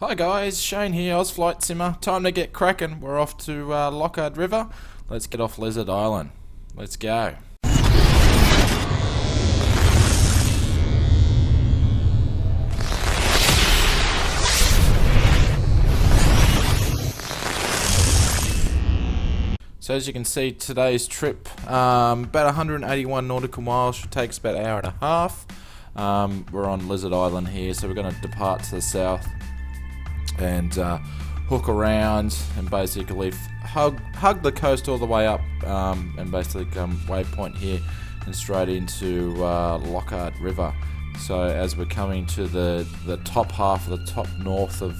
Hi guys, Shane here, Flight Simmer. Time to get cracking. We're off to Lockhart River. Let's get off Lizard Island. Let's go. So as you can see, today's trip, about 181 nautical miles, should take us about an hour and a half. We're on Lizard Island here, so we're going to depart to the south and hook around and basically hug the coast all the way up, and basically come waypoint here and straight into Lockhart River. So as we're coming to the top half of the top north of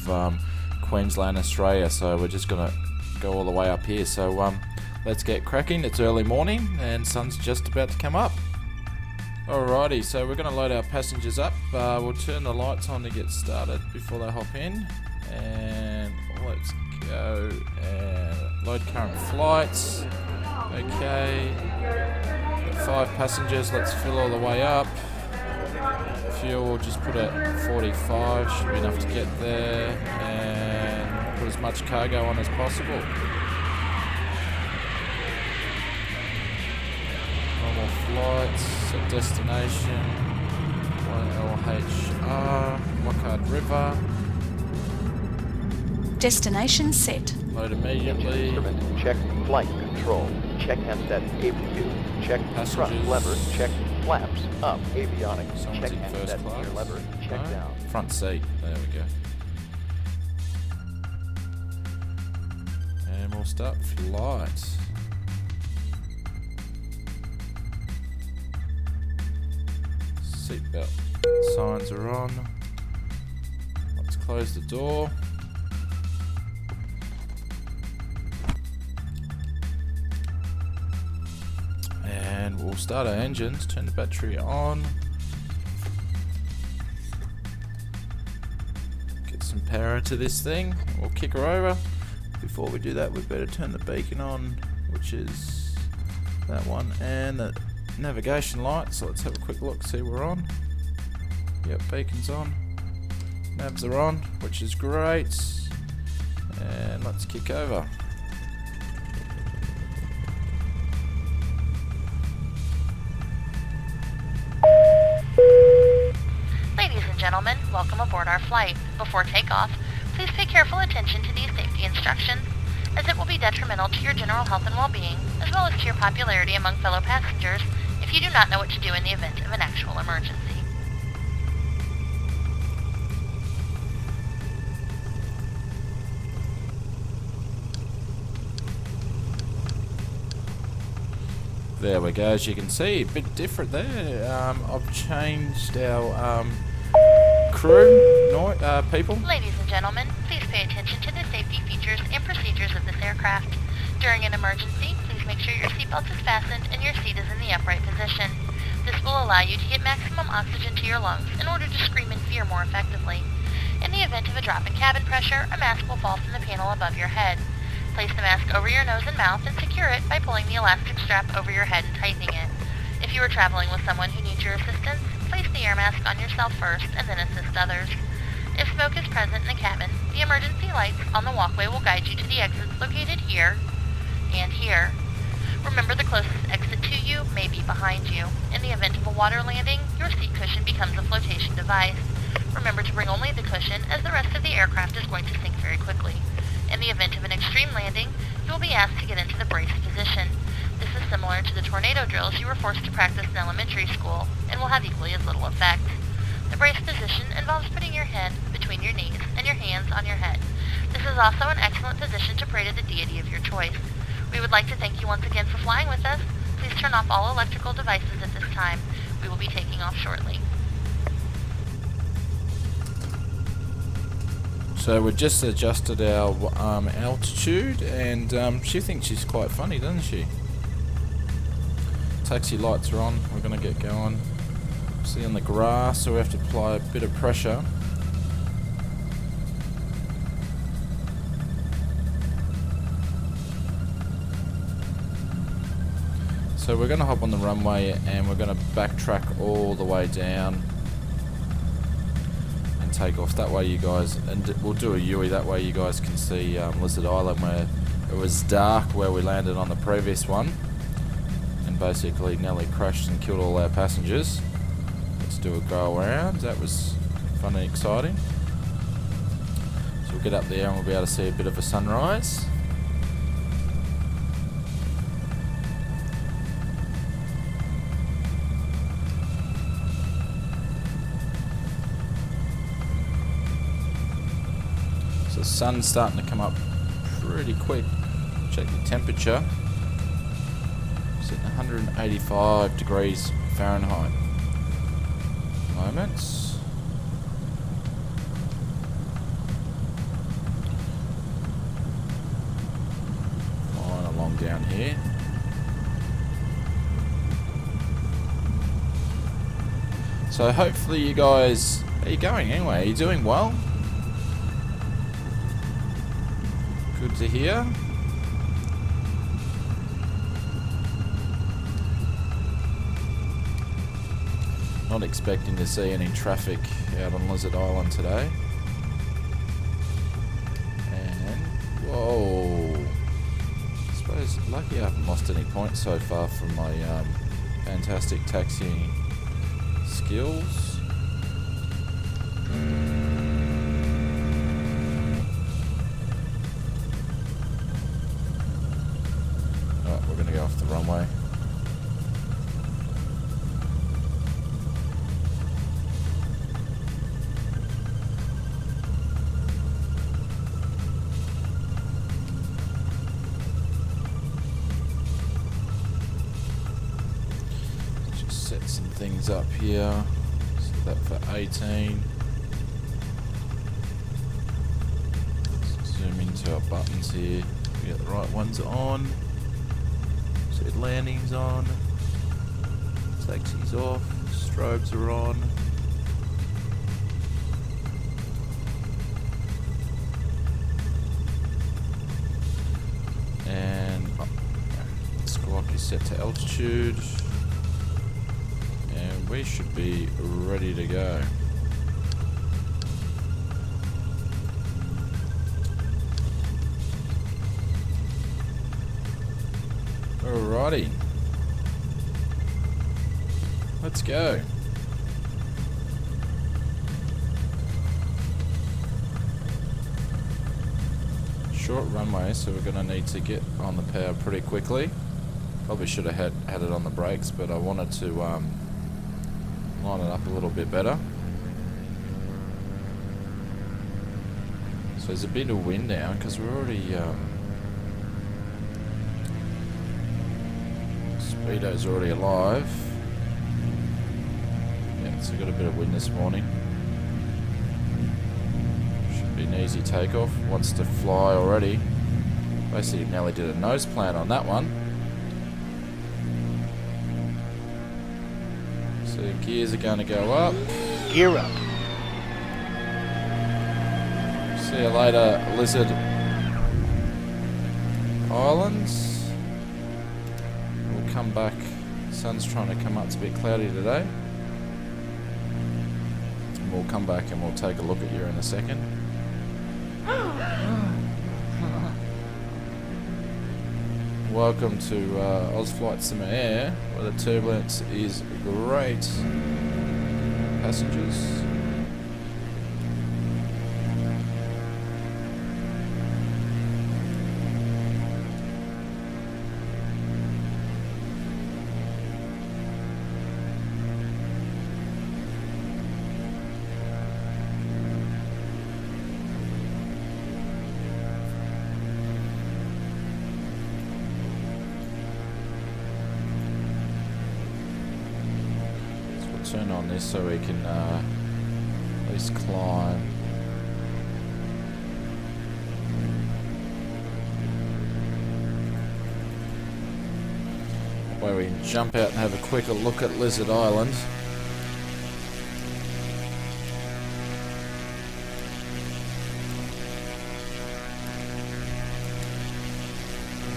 Queensland, Australia, so we're just going to go all the way up here. So let's get cracking. It's early morning and sun's just about to come up. Alrighty, so we're going to load our passengers up. We'll turn the lights on to get started before they hop in. And let's go and load current flights. Okay, 5 passengers, let's fill all the way up. Fuel, we'll just put at 45, should be enough to get there, and put as much cargo on as possible. Normal flights, set destination, YLHR Lockhart River. Destination set. Load immediately. Instrument, check flight control. Check handset APU. Check Passengers. front lever. Check flaps up. Avionics. Someone's Check in first handset class. rear lever. Check No. down. Front seat. There we go. And we'll start flight. Seatbelt signs are on. Let's close the door. And we'll start our engines, turn the battery on. Get some power to this thing. We'll kick her over. Before we do that, we better turn the beacon on, which is that one, and the navigation light. So let's have a quick look, see we're on. Yep, beacon's on. Navs are on, which is great. And let's kick over. Ladies and gentlemen, welcome aboard our flight. Before takeoff, please pay careful attention to these safety instructions, as it will be detrimental to your general health and well-being, as well as to your popularity among fellow passengers if you do not know what to do in the event of an actual emergency. There we go, as you can see, a bit different there. I've changed our crew, people. Ladies and gentlemen, please pay attention to the safety features and procedures of this aircraft. During an emergency, please make sure your seatbelt is fastened and your seat is in the upright position. This will allow you to get maximum oxygen to your lungs in order to scream in fear more effectively. In the event of a drop in cabin pressure, a mask will fall from the panel above your head. Place the mask over your nose and mouth and secure it by pulling the elastic strap over your head and tightening it. If you are traveling with someone who needs your assistance, place the air mask on yourself first and then assist others. If smoke is present in the cabin, the emergency lights on the walkway will guide you to the exits located here and here. Remember, the closest exit to you may be behind you. In the event of a water landing, your seat cushion becomes a flotation device. Remember to bring only the cushion, as the rest of the aircraft is going to sink very quickly. In the event of an extreme landing, you will be asked to get into the brace position. This is similar to the tornado drills you were forced to practice in elementary school, and will have equally as little effect. The brace position involves putting your head between your knees and your hands on your head. This is also an excellent position to pray to the deity of your choice. We would like to thank you once again for flying with us. Please turn off all electrical devices at this time. We will be taking off shortly. So we just adjusted our altitude, and she thinks she's quite funny, doesn't she? Taxi lights are on, we're going to get going. See on the grass, so we have to apply a bit of pressure. So we're going to hop on the runway and we're going to backtrack all the way down and take off. That way you guys, and we'll do a UE, that way you guys can see Lizard Island where it was dark where we landed on the previous one. And basically nearly crashed and killed all our passengers. Let's do a go around. That was fun and exciting. So we'll get up there and we'll be able to see a bit of a sunrise. So the sun's starting to come up pretty quick. Check the temperature. It's at 185 degrees Fahrenheit. Moments. Flying along down here. So hopefully you guys, how are you going anyway? Are you doing well? Good to hear. Not expecting to see any traffic out on Lizard Island today. And whoa! I suppose lucky I haven't lost any points so far from my fantastic taxiing skills. Alright, we're gonna go off the runway. Set some things up here. Set that for 18. Let's zoom into our buttons here. We get the right ones on. Set landings on. Taxis off. Strobes are on. And squawk is set to altitude. We should be ready to go. Alrighty. Let's go. Short runway, so we're going to need to get on the power pretty quickly. Probably should have had it on the brakes, but I wanted to line it up a little bit better. So there's a bit of wind now because we're already Speedo's already alive. Yeah, so got a bit of wind this morning. Should be an easy takeoff. Wants to fly already. Basically Nelly did a nose plant on that one. So gears are going to go up. Gear up. See you later, Lizard Islands. We'll come back. Sun's trying to come up. It's a bit cloudy today. And we'll come back and we'll take a look at you in a second. Welcome to Ozflight Sim Air, where the turbulence is great. Passengers. Turn on this so we can at least climb. That way we can jump out and have a quicker look at Lizard Island.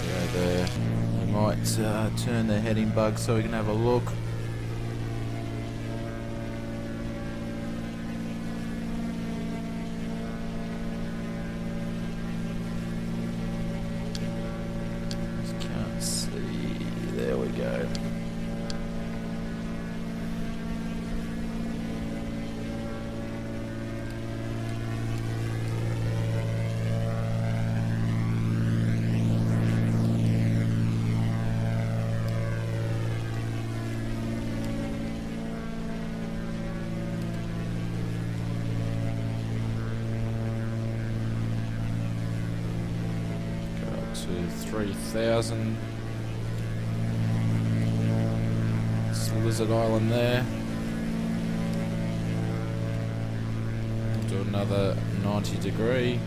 Go there. We might turn the heading bug so we can have a look. to 3,000. It's Lizard Island there. We'll do another 90 degree.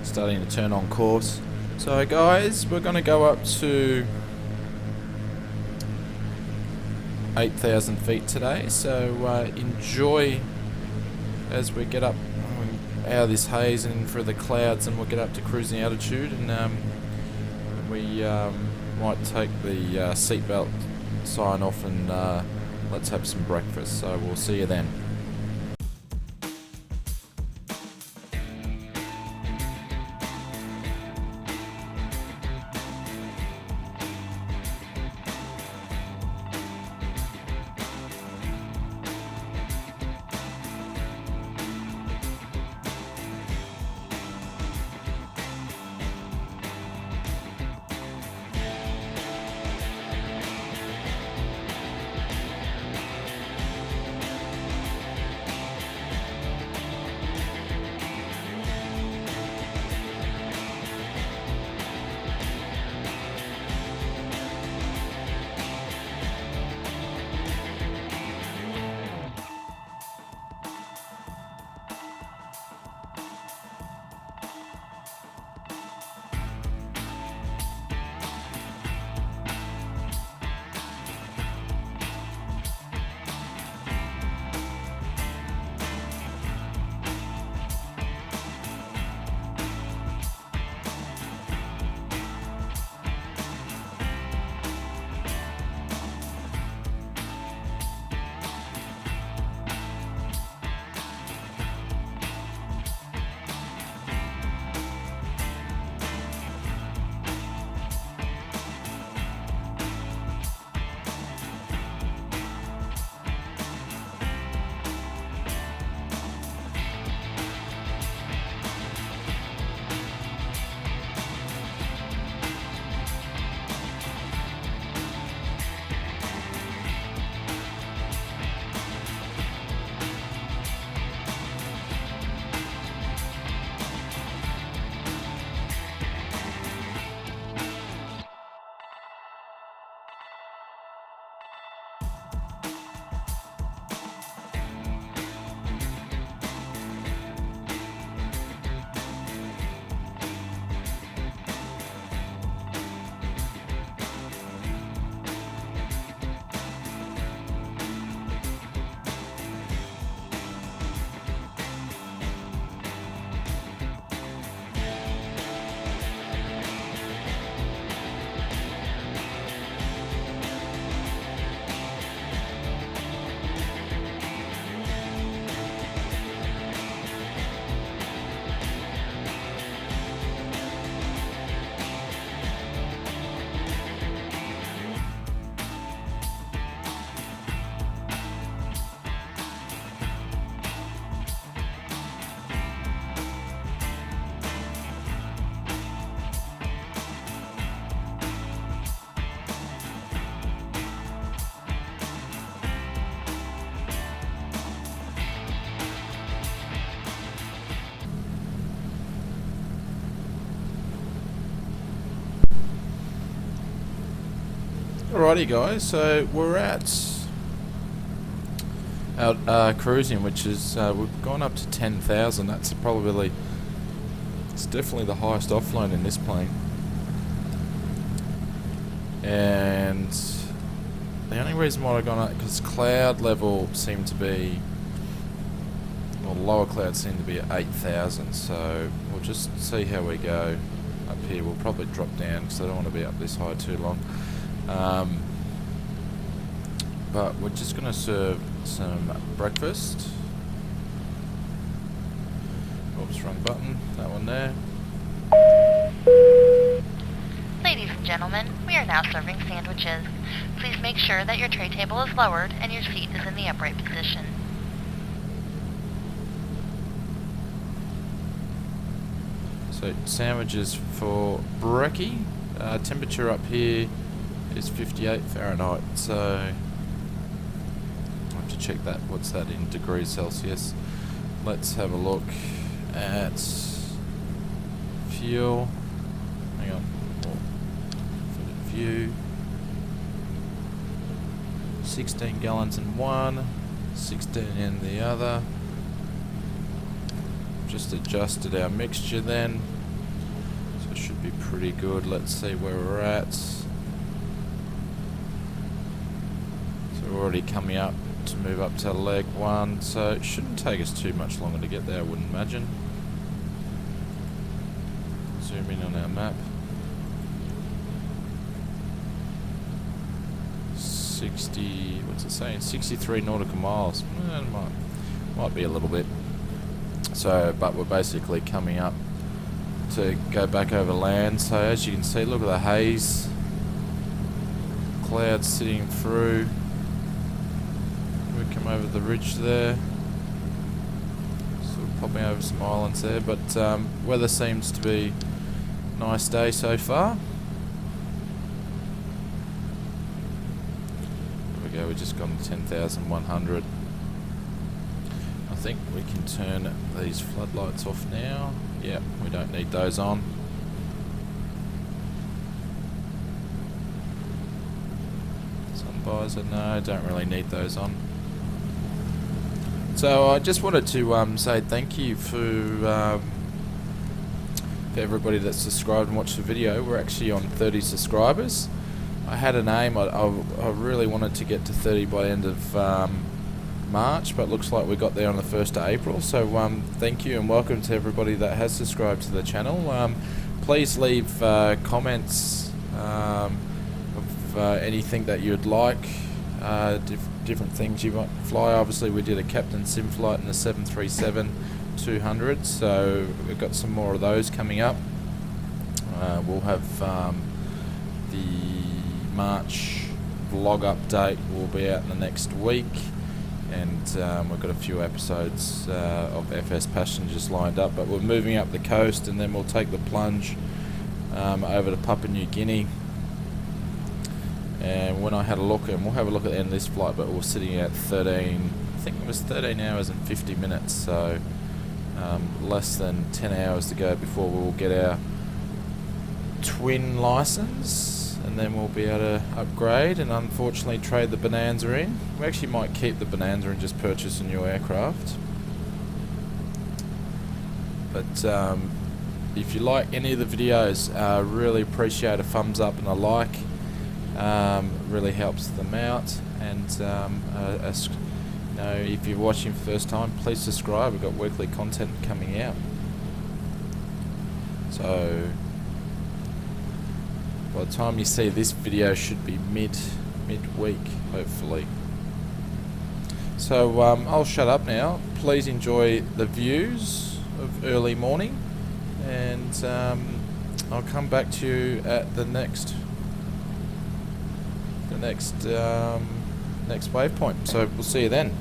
Starting to turn on course. So guys, we're going to go up to 8,000 feet today, so enjoy as we get up out of this haze and in through the clouds, and we'll get up to cruising altitude, and we might take the seatbelt sign off, and let's have some breakfast. So we'll see you then. Alrighty guys, so we're out cruising, which is we've gone up to 10,000. That's probably, it's definitely the highest offload in this plane. And the only reason why I've gone up, because cloud level seemed to be, well, lower clouds seem to be at 8,000, so we'll just see how we go up here. We'll probably drop down because I don't want to be up this high too long. But we're just going to serve some breakfast. Oops, wrong button. That one there. Ladies and gentlemen, we are now serving sandwiches. Please make sure that your tray table is lowered and your seat is in the upright position. So sandwiches for brekkie. Temperature up here is 58 Fahrenheit. So I have to check that. What's that in degrees Celsius? Let's have a look at fuel. Hang on. View. 16 gallons in one, 16 in the other. Just adjusted our mixture then, so it should be pretty good. Let's see where we're at. So we're already coming up to move up to leg one, so it shouldn't take us too much longer to get there, I wouldn't imagine. Zoom in on our map. 60, what's it saying? 63 nautical miles. It might be a little bit. So, but we're basically coming up to go back over land. So as you can see, look at the haze. Clouds sitting through. We come over the ridge there. Sort of popping over some islands there. But weather seems to be a nice day so far. We're just gone to 10,100. I think we can turn these floodlights off now. Yeah, we don't need those on. Sun visor, no, don't really need those on. So I just wanted to say thank you for everybody that's subscribed and watched the video. We're actually on 30 subscribers. I had an aim, I really wanted to get to 30 by the end of March, but looks like we got there on the 1st of April. So thank you and welcome to everybody that has subscribed to the channel. Please leave comments of anything that you'd like, different things you want to fly. Obviously we did a captain sim flight in the 737-200, so we've got some more of those coming up. We'll have the March vlog update will be out in the next week, and we've got a few episodes of FsPassengers lined up, but we're moving up the coast and then we'll take the plunge over to Papua New Guinea. And when I had a look, and we'll have a look at the end of this flight, but we're sitting at 13, I think it was 13 hours and 50 minutes, so less than 10 hours to go before we'll get our twin license. And then we'll be able to upgrade and unfortunately trade the Bonanza in. We actually might keep the Bonanza and just purchase a new aircraft. But if you like any of the videos, really appreciate a thumbs up and a like. Really helps them out. And you know, if you're watching for the first time, please subscribe. We've got weekly content coming out. So by the time you see this video, should be midweek, hopefully. So I'll shut up now. Please enjoy the views of early morning, and I'll come back to you at the next waypoint. So we'll see you then.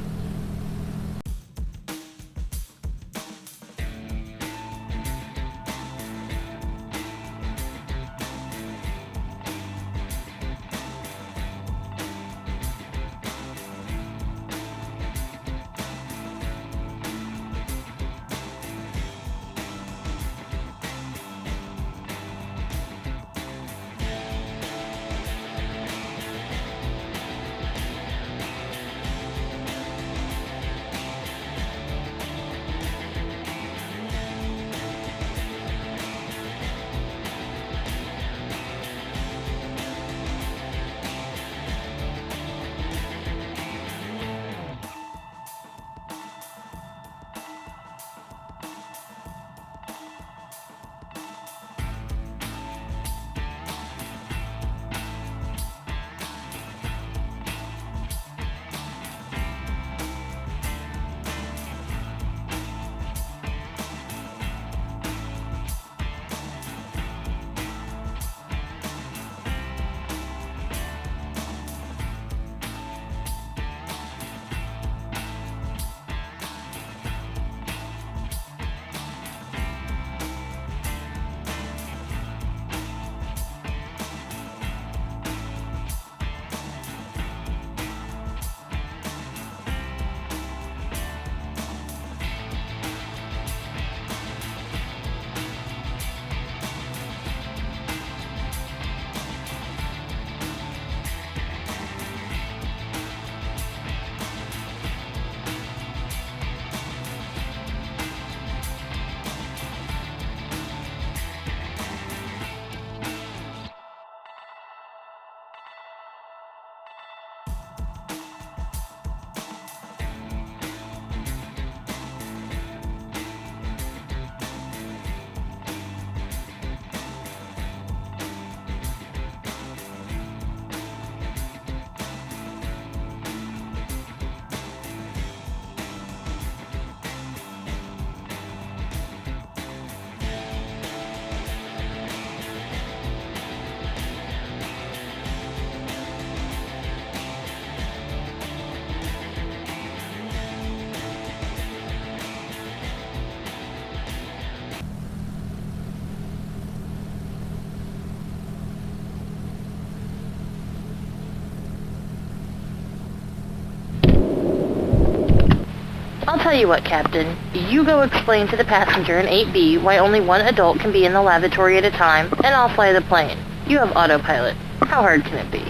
tell you what, Captain. You go explain to the passenger in 8B why only one adult can be in the lavatory at a time, and I'll fly the plane. You have autopilot. How hard can it be?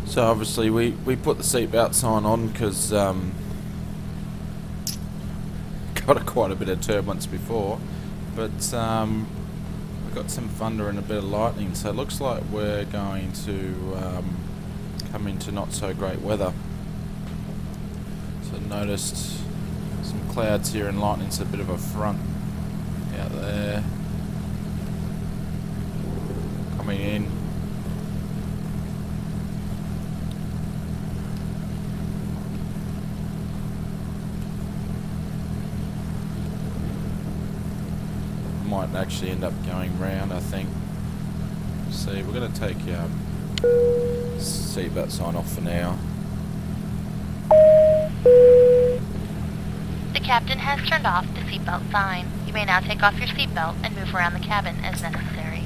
So obviously we put the seatbelt sign on because got quite a bit of turbulence before, but we got some thunder and a bit of lightning, so it looks like we're going to come into not so great weather. So noticed some clouds here and lightning's a bit of a front out there coming in. Might actually end up going round, I think. See, we're going to take seatbelt sign off for now. The captain has turned off the seatbelt sign. You may now take off your seatbelt and move around the cabin as necessary.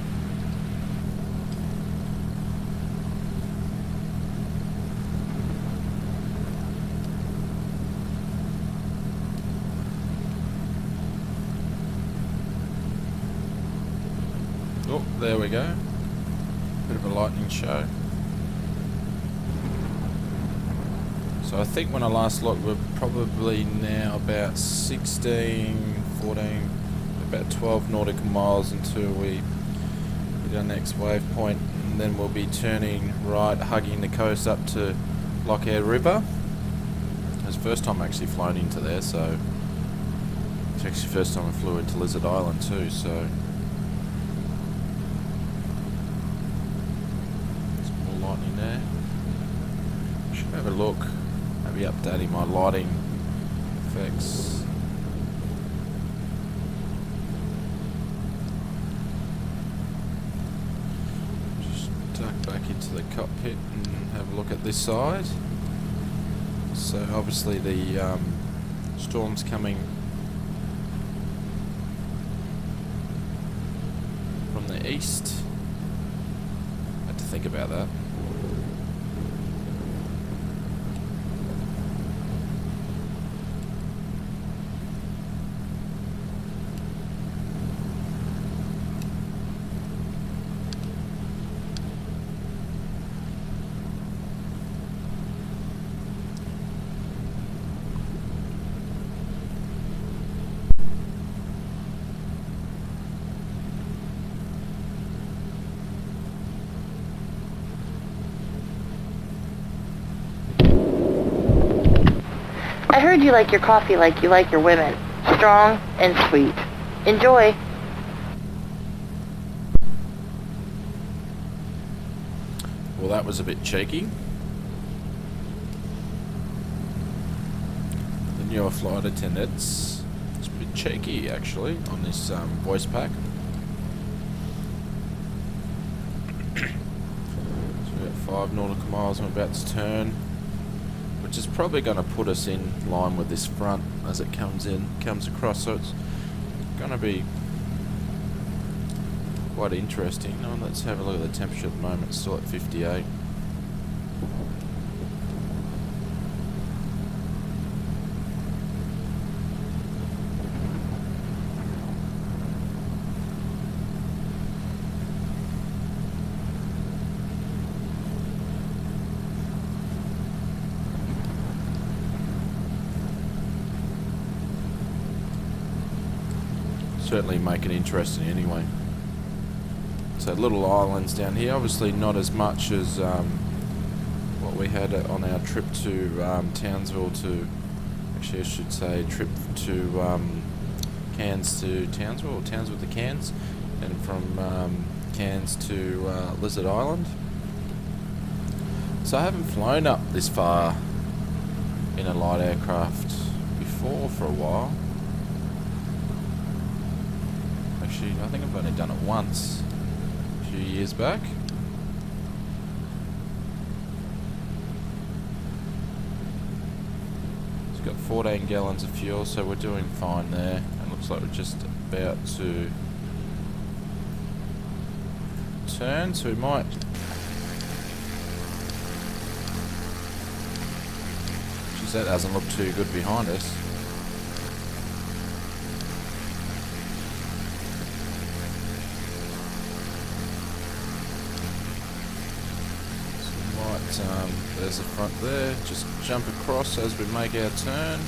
Oh, there we go. Bit of a lightning show. So I think when I last looked, we're probably now about 16, 14, about 12 nautical miles until we hit our next waypoint, and then we'll be turning right, hugging the coast up to Lockhart River. It's the first time I actually flown into there, so it's actually the first time I flew into Lizard Island too, so there. Should have a look, maybe updating my lighting effects. Just duck back into the cockpit and have a look at this side. So obviously the storm's coming from the east. Had to think about that. I heard you like your coffee like you like your women. Strong and sweet. Enjoy. Well, that was a bit cheeky. The newer flight attendants, it's a bit cheeky actually on this voice pack. So we've got 5 nautical miles I'm about to turn. We're which is probably going to put us in line with this front as it comes across. So it's going to be quite interesting. Now let's have a look at the temperature at the moment. It's still at 58. Certainly make it interesting anyway. So little islands down here, obviously not as much as what we had on our trip to Townsville to, actually I should say trip to Cairns to Townsville, or Townsville to Cairns, and from Cairns to Lizard Island. So I haven't flown up this far in a light aircraft before for a while. Actually, I think I've only done it once, a few years back. It's got 14 gallons of fuel, so we're doing fine there. It looks like we're just about to turn, so we might... Geez, that doesn't look too good behind us. There's the front there, just jump across as we make our turn.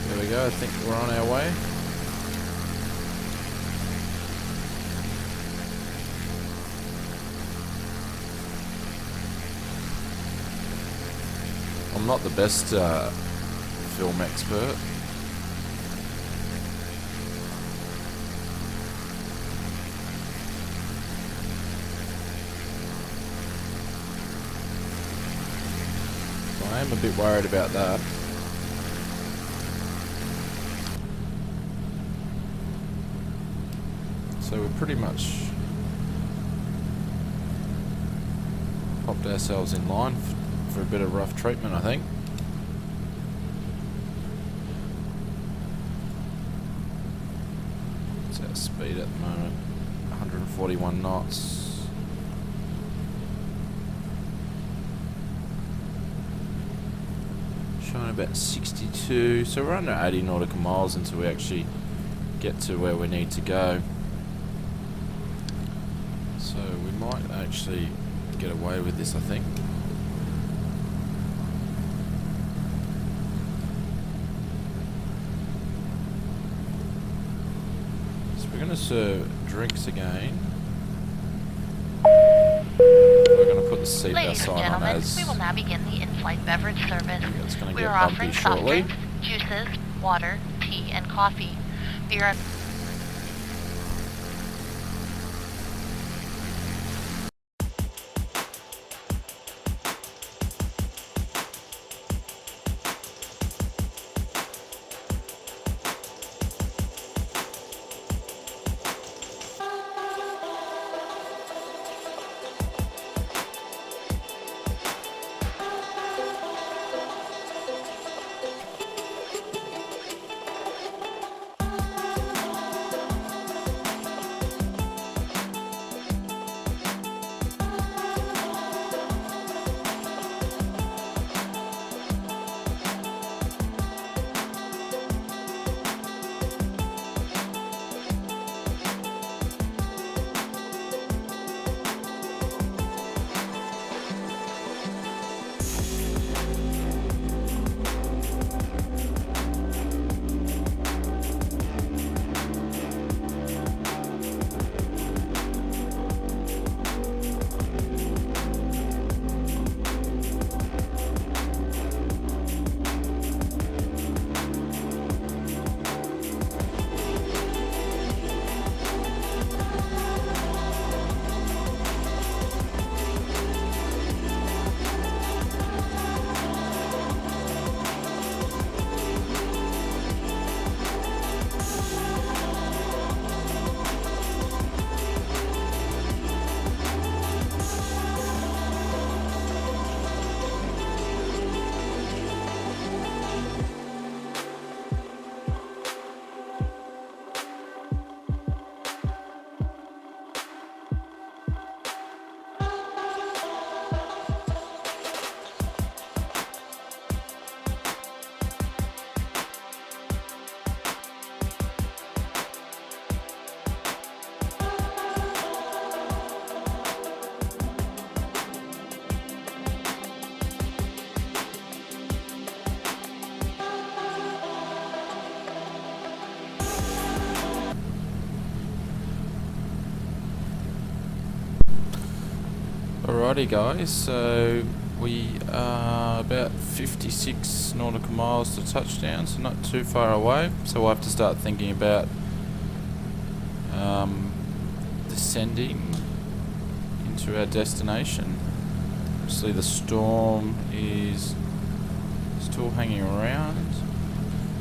There we go, I think we're on our way. I'm not the best film expert. I'm a bit worried about that. So we're pretty much popped ourselves in line for a bit of rough treatment, I think. What's our speed at the moment? 141 knots. Showing about 62, so we're under 80 nautical miles until we actually get to where we need to go. So we might actually get away with this, I think. So we're going to serve drinks again. Put the seatbelt sign on as we will now begin the in-flight beverage service. It's going to We get are bumpy offering soft shortly. drinks, juices, water, tea, and coffee. Beer. Alrighty guys, so we are about 56 nautical miles to touchdown, so not too far away. So we'll have to start thinking about descending into our destination. Obviously the storm is still hanging around.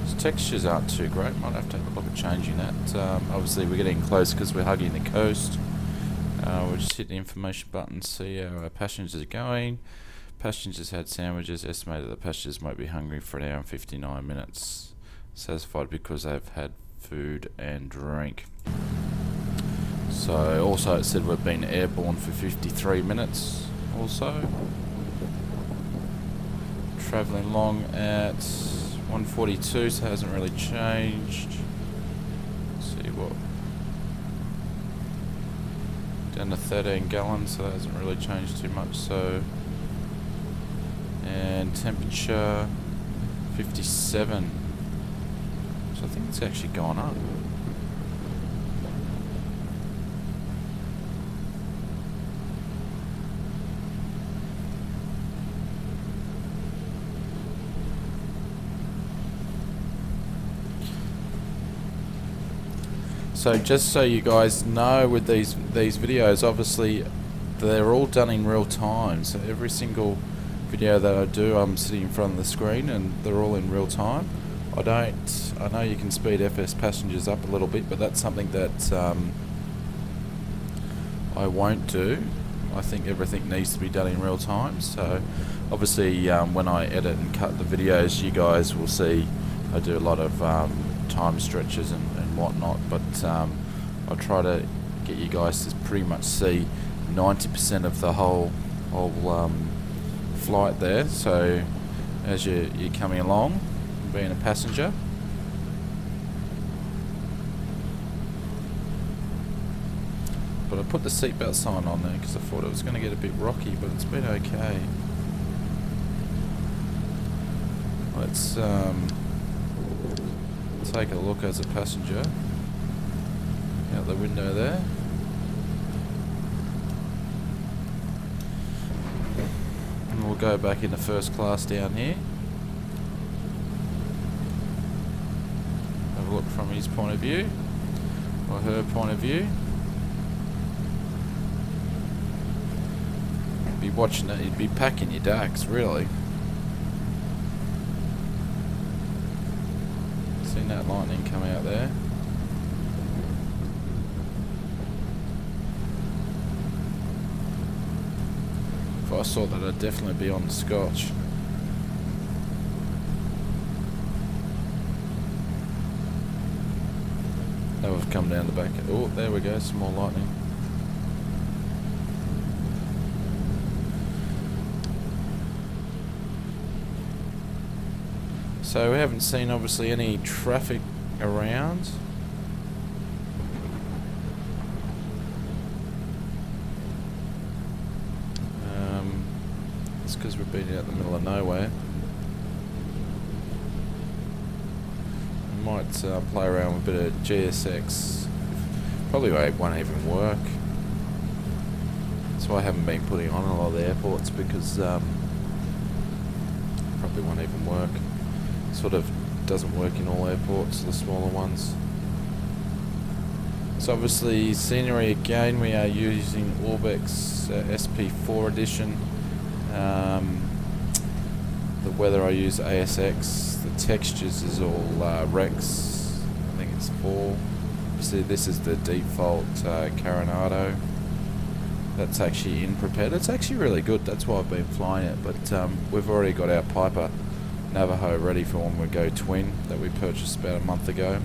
Its textures aren't too great, might have to have a look at changing that. Obviously we're getting close because we're hugging the coast. We'll just hit the information button, see how our passengers are going. Passengers had sandwiches, estimated the passengers might be hungry for an hour and 59 minutes. Satisfied because they've had food and drink. So also it said we've been airborne for 53 minutes also. Travelling along at 142, so it hasn't really changed. Let's see what. Down to 13 gallons, so that hasn't really changed too much. So, and temperature 57. So I think it's actually gone up. So just so you guys know, with these videos, obviously they're all done in real time. So every single video that I do, I'm sitting in front of the screen and they're all in real time. I know you can speed FsPassengers up a little bit, but that's something that I won't do. I think everything needs to be done in real time. So obviously when I edit and cut the videos, you guys will see I do a lot of time stretches and whatnot, but I try to get you guys to pretty much see 90% of the whole flight there. So as you're coming along, being a passenger, but I put the seatbelt sign on there because I thought it was going to get a bit rocky, but it's been okay. Let's take a look as a passenger out the window there. And we'll go back into first class down here. Have a look from his point of view, or her point of view. You'd be watching it, you'd be packing your ducks, really. Seen that lightning come out there. If I saw that, I'd definitely be on the scotch. Now we've come down the back. Oh, there we go, some more lightning. So we haven't seen obviously any traffic around. It's because we've been out in the middle of nowhere. We might play around with a bit of GSX. Probably won't even work. That's why I haven't been putting on a lot of the airports, because probably won't even work. Sort of doesn't work in all airports, the smaller ones. So obviously scenery again, we are using ORBX SP4 edition. The weather I use ASX. The textures is all Rex. I think it's 4. Obviously this is the default Coronado. That's actually in prepared. It's actually really good. That's why I've been flying it. But we've already got our Piper Navajo ready for when we go twin, that we purchased about a month ago.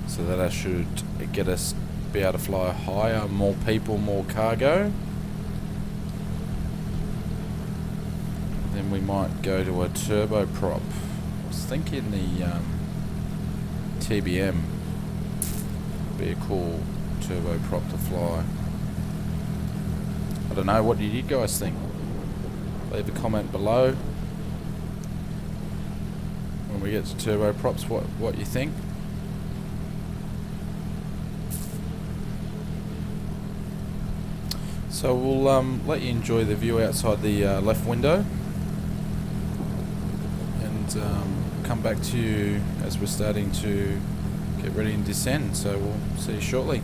So that should get us be able to fly higher, more people, more cargo. Then we might go to a turboprop. I was thinking the TBM would be a cool turboprop to fly. I don't know, what do you guys think? Leave a comment below when we get to turboprops what you think. So we'll let you enjoy the view outside the left window, and come back to you as we're starting to get ready and descend. So we'll see you shortly.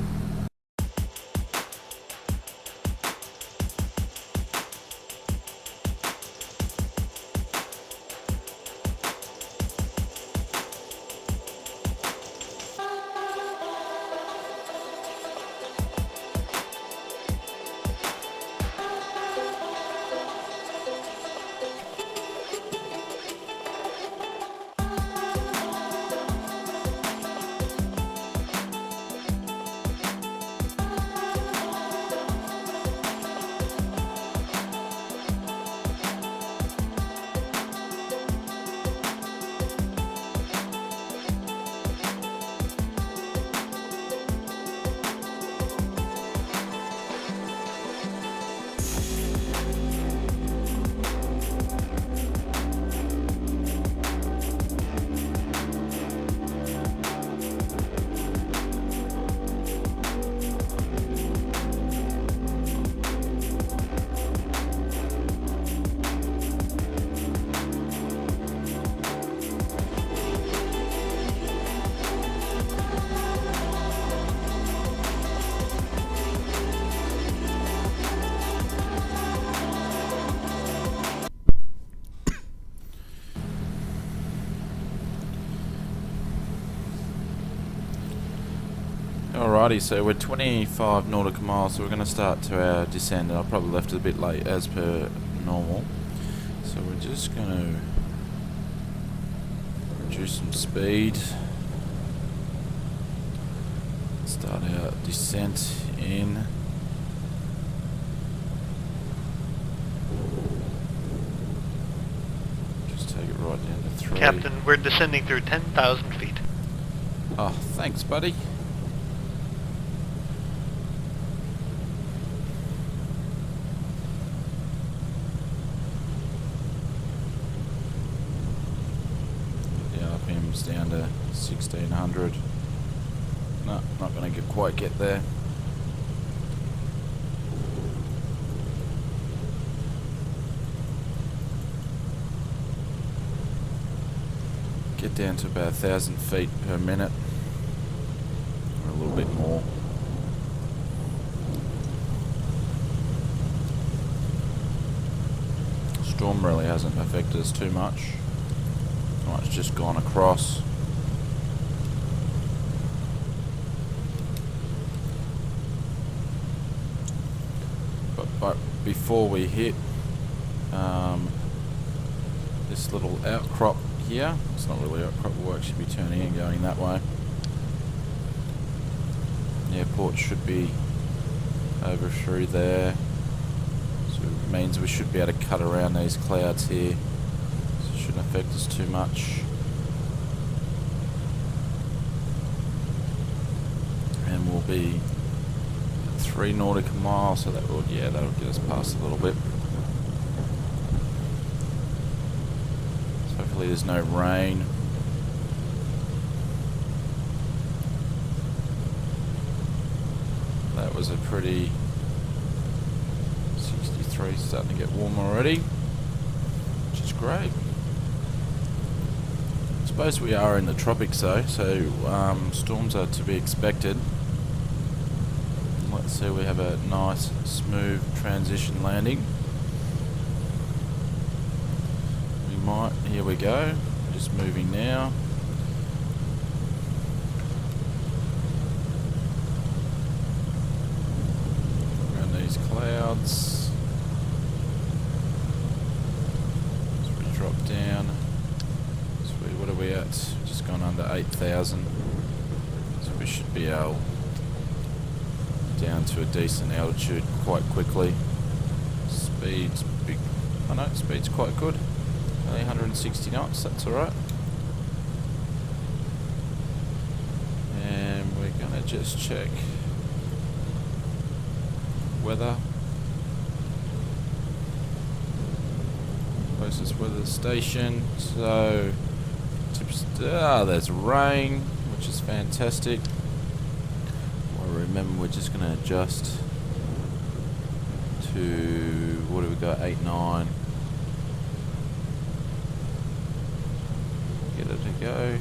Alrighty, so we're 25 nautical miles, so we're going to start to our descent, and I probably left it a bit late as per normal. So we're just going to reduce some speed. Start our descent in. Just take it right down to 3. Captain, we're descending through 10,000 feet. Oh, thanks, buddy. Down to 1600. No, not going to quite get there. Get down to about 1,000 feet per minute, or a little bit more. Storm really hasn't affected us too much. It's just gone across. But before we hit this little outcrop here, it's not really outcrop, we'll actually be turning and going that way. The airport should be over through there, so it means we should be able to cut around these clouds here. Shouldn't affect us too much. And we'll be at 3 nautical miles, so that will, yeah, that'll get us past a little bit. So hopefully there's no rain. That was a pretty 63, starting to get warm already, which is great. I suppose we are in the tropics though, so storms are to be expected. Let's see, we have a nice smooth transition landing. We might, here we go, just moving now. Around these clouds. As we drop down. What are we at? Just gone under 8,000. So we should be able down to a decent altitude quite quickly. Speed's big. Oh no, speed's quite good. Only 160 knots, that's alright. And we're gonna just check weather. Closest weather station. So there's rain, which is fantastic. Well, remember, we're just going to adjust to, what do we got, 8-9. Get it to go.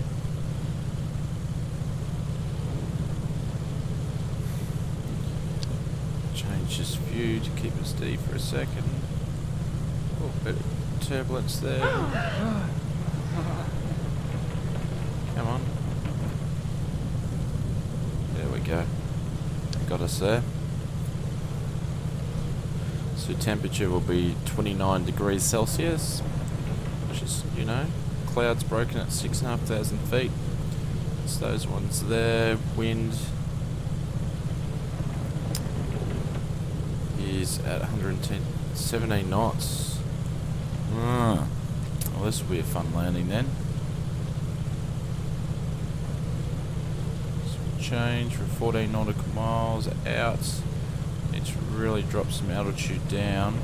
Change this view to keep it steady for a second. Oh, bit of turbulence there. Come on. There we go. Got us there. So temperature will be 29 degrees Celsius, which is, you know, clouds broken at 6,500 feet. It's those ones there. Wind is at 17 knots. Well, this will be a fun landing then. So we'll change from 14 nautical miles out. Need to really drop some altitude down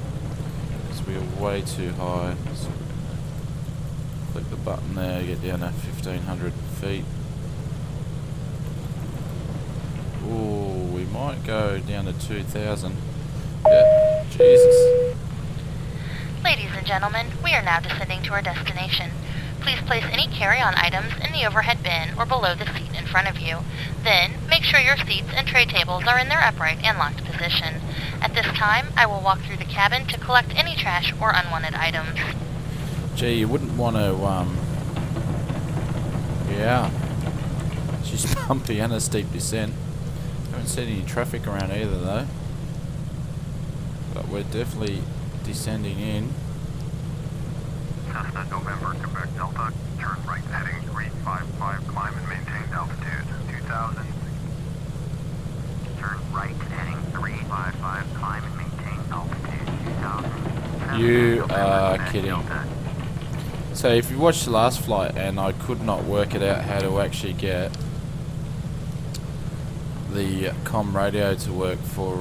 because we are way too high. So we're gonna click the button there, get down to 1,500 feet. Ooh, we might go down to 2,000. Yeah, Jesus. Ladies and gentlemen, we are now descending to our destination. Please place any carry-on items in the overhead bin or below the seat in front of you. Then, make sure your seats and tray tables are in their upright and locked position. At this time, I will walk through the cabin to collect any trash or unwanted items. Gee, you wouldn't want to, yeah. She's bumpy and a steep descent. Haven't seen any traffic around either though. But we're definitely descending in. Cessna November, Quebec Delta, turn right heading 355, climb and maintain altitude 2000. Turn right heading 355, climb and maintain altitude 2000. You are kidding. So if you watched the last flight and I could not work it out how to actually get the comm radio to work for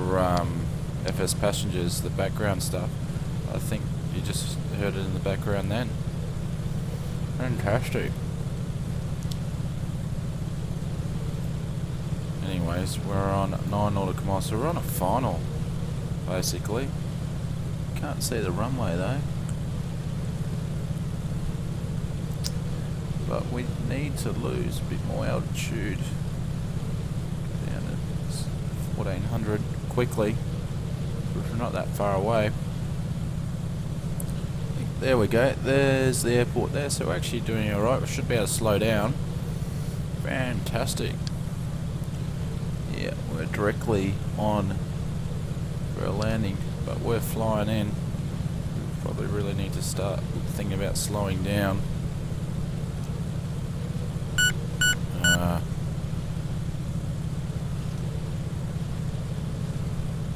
FsPassengers, the background stuff, I think you just heard it in the background then. Fantastic. Anyways, we're on 9 nautical miles, so we're on a final, basically. Can't see the runway though. But we need to lose a bit more altitude. Down to 1,400 quickly. We're not that far away. There we go. There's the airport there. So we're actually doing alright. We should be able to slow down. Fantastic. Yeah, we're directly on for a landing, but we're flying in. We probably really need to start thinking about slowing down.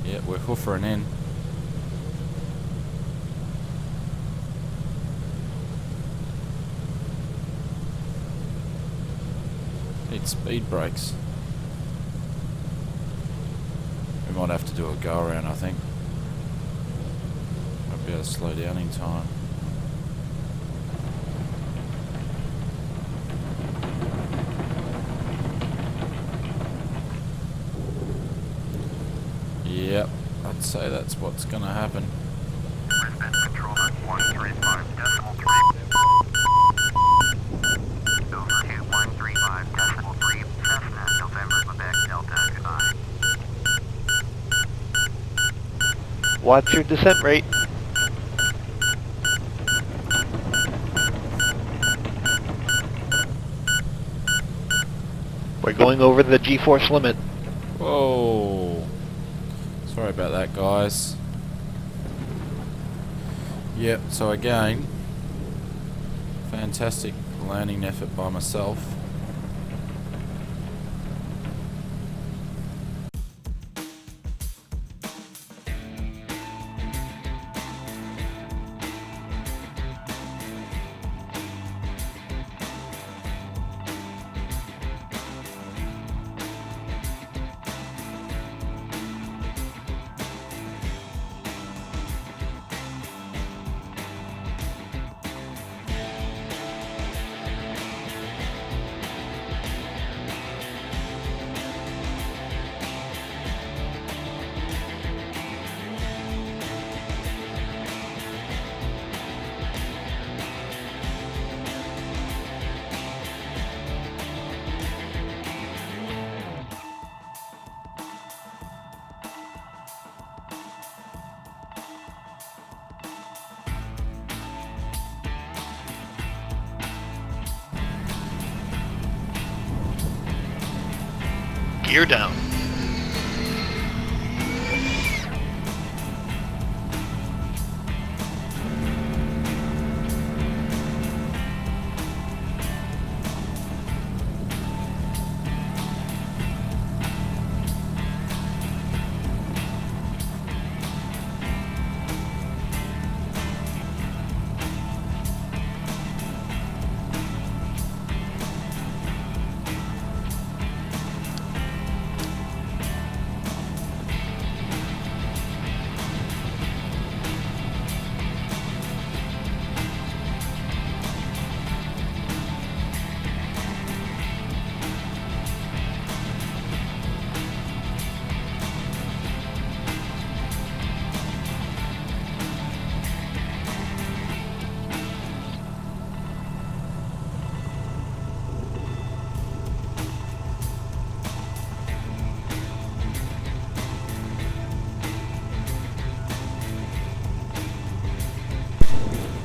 Yeah, we're hoofering in. Need speed brakes. We might have to do a go around, I think. Might be able to slow down in time. Yep, I'd say that's what's going to happen. Brisbane Control at 135.3. Over to 135.3. Cessna November, Quebec Delta, goodbye. Watch your descent rate. We're going over the G-force limit. Whoa. Sorry about that, guys. Yep, so again, fantastic landing effort by myself. Gear down.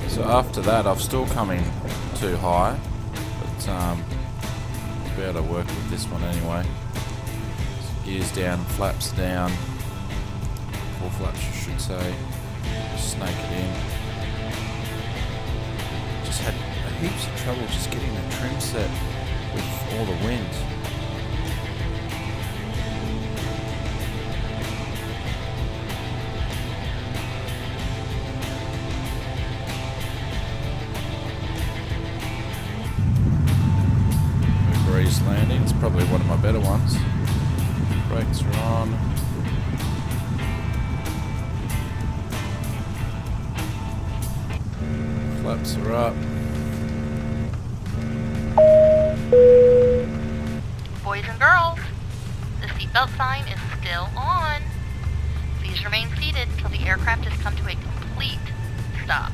So after that, I've still come in too high, but I'll be able to work with this one anyway. So gears down, flaps down, 4 flaps I should say. Just snake it in. Just had heaps of trouble just getting the trim set with all the wind. Landing, it's probably one of my better ones. Brakes are on. Flaps are up. Boys and girls, the seatbelt sign is still on. Please remain seated till the aircraft has come to a complete stop.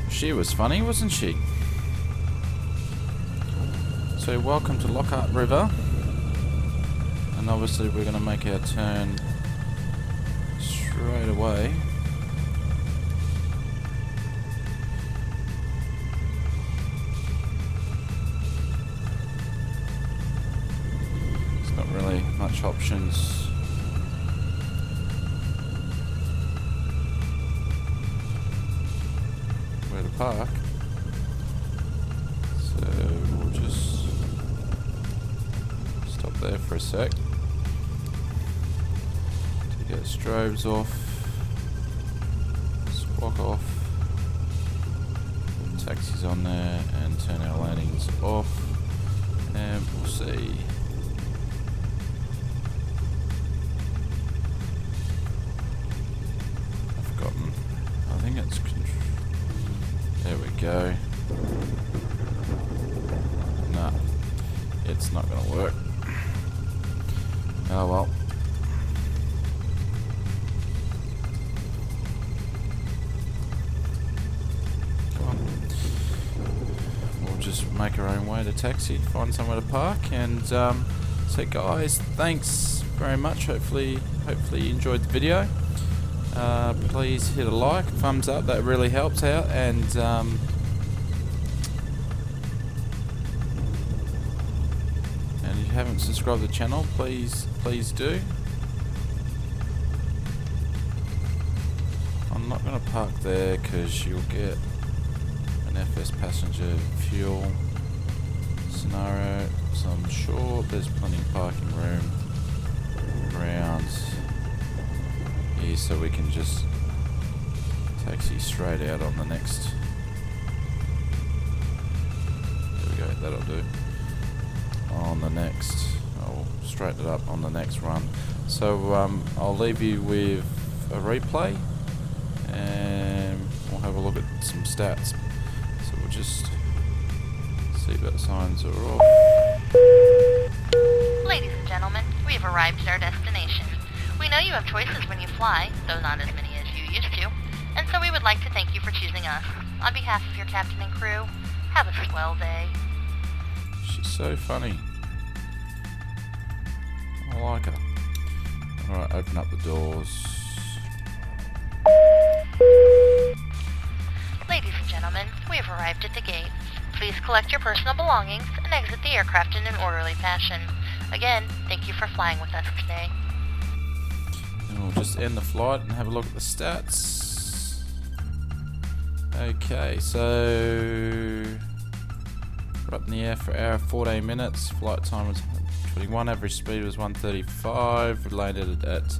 She was funny, wasn't she? So welcome to Lockhart River, and obviously we're going to make our turn straight away. There's not really much options. Where to park, so we'll just stop there for a sec to get strobes off, squawk off, put taxis on there and turn our landings off, and we'll see. I've forgotten, I think it's there we go. Nah, it's not going to work. Oh well. Come on. We'll just make our own way to taxi, find somewhere to park, and so guys, thanks very much. Hopefully you enjoyed the video. Please hit a like, thumbs up, that really helps out, and if you haven't subscribed to the channel, please do. I'm not going to park there because you'll get an FsPassenger fuel scenario, so I'm sure there's plenty of parking room around here, so we can just taxi straight out on the next. There we go, that'll do. On the next, I'll straighten it up on the next run. So I'll leave you with a replay, and we'll have a look at some stats. So we'll just see that signs are off. Ladies and gentlemen, we have arrived at our destination. We know you have choices when you fly, though not as many as you used to, and so we would like to thank you for choosing us. On behalf of your captain and crew, have a swell day. She's so funny. I like her. Alright, open up the doors. Ladies and gentlemen, we have arrived at the gate. Please Please collect your personal belongings and exit the aircraft in an orderly fashion. Again, thank you for flying with us today. And we'll just end the flight and have a look at the stats. Okay, so we're up in the air for an hour 14 minutes. Flight time was 21. Average speed was 135. We landed at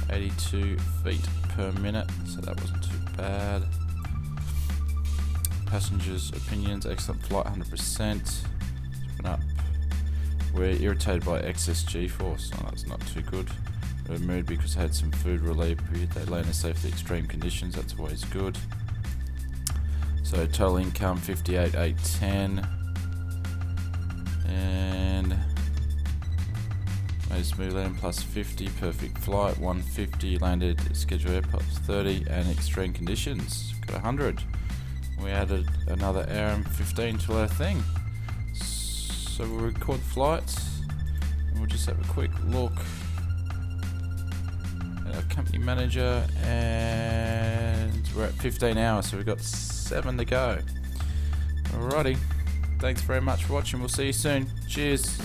82 feet per minute, so that wasn't too bad. Passengers' opinions: excellent flight, 100%. Went up. We're irritated by excess G-force. Oh, that's not too good. We're moved because I had some food relief. They landed safely extreme conditions. That's always good. So total income 58,810, and made a smooth landing plus 50. Perfect flight 150. Landed scheduled airports 30 and extreme conditions got 100. We added another hour and 15 to our thing. So we'll record flights and we'll just have a quick look at our company manager, and we're at 15 hours, so we've got 7 to go. Alrighty, thanks very much for watching. We'll see you soon. Cheers.